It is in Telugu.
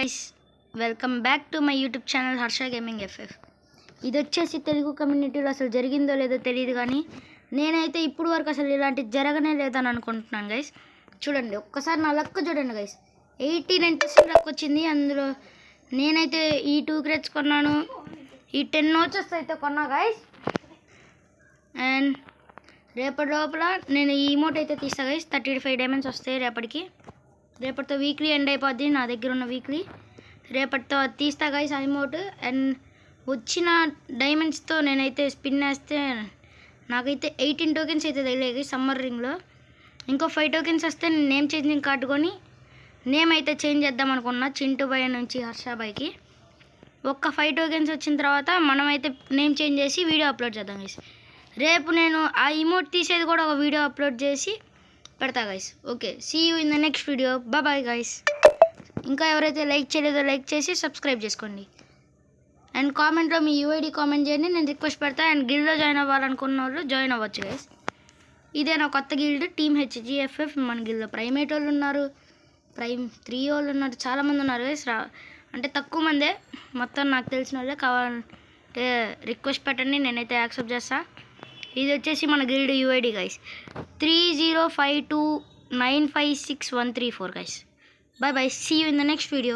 Guys, welcome back to my YouTube channel Harsha gaming FF. ఇది వచ్చేసి తెలుగు కమ్యూనిటీలో అసలు జరిగిందో లేదో తెలియదు, కానీ నేనైతే ఇప్పుడు వరకు అసలు ఇలాంటిది జరగనే లేదని అనుకుంటున్నాను గైస్. చూడండి, ఒక్కసారి నా లక్ చూడండి గైస్, 89% లక్ వచ్చింది. అందులో నేనైతే ఈ 2 క్రేట్స్ కొన్నాను, ఈ 10 నోచెస్ అయితే కొన్నా గైస్. అండ్ రేపటి లోపల నేను ఈ ఇమోట్ అయితే తీస్తా గైస్. 35 డైమండ్స్ వస్తాయి రేపటితో వీక్లీ ఎండ్ అయిపోద్ది. నా దగ్గర ఉన్న వీక్లీ రేపటితో తీస్తా గైస్ ఆ ఇమోట్. అండ్ వచ్చిన డైమండ్స్తో నేనైతే స్పిన్ వేస్తే నాకైతే 18 టోకెన్స్ అయితే తగిలేవి సమ్మర్ రింగ్లో. ఇంకో 5 టోకెన్స్ వస్తే నేను నేమ్ చేంజింగ్ కార్డు కొని నేమ్ అయితే చేంజ్ చేద్దాం అనుకున్నా, చింటూ బాయ్ నుంచి హర్షాబాయ్కి. ఒక్క 5 టోకెన్స్ వచ్చిన తర్వాత మనమైతే నేమ్ చేంజ్ చేసి వీడియో అప్లోడ్ చేద్దాం గైస్. రేపు నేను ఆ ఇమోట్ తీసేది కూడా ఒక వీడియో అప్లోడ్ చేసి పెడతా guys. Okay, see you in the next video. Bye guys. ఇంకా ఎవరైతే లైక్ చేయలేదో లైక్ చేసి సబ్స్క్రైబ్ చేసుకోండి. అండ్ కామెంట్లో మీ యూఐడి కామెంట్ చేయండి, నేను రిక్వెస్ట్ పెడతా. అండ్ గిల్డ్లో జాయిన్ అవ్వాలనుకున్న వాళ్ళు జాయిన్ అవ్వచ్చు గైస్. ఇదే నా కొత్త గిల్డ్, టీమ్ హెచ్జిఎఫ్ఎఫ్. మన గిల్డ్లో ప్రైమ్ 8 వాళ్ళు ఉన్నారు, ప్రైమ్ 3 వాళ్ళు ఉన్నారు, చాలామంది ఉన్నారు గైస్. అంటే తక్కువ మందే, మొత్తం నాకు తెలిసిన వాళ్ళే. కావాలంటే రిక్వెస్ట్ పెట్టండి, నేనైతే యాక్సెప్ట్ చేస్తా. ఇది వచ్చేసి మన guild UID guys, 3052956134 guys. Bye, see you in the next video.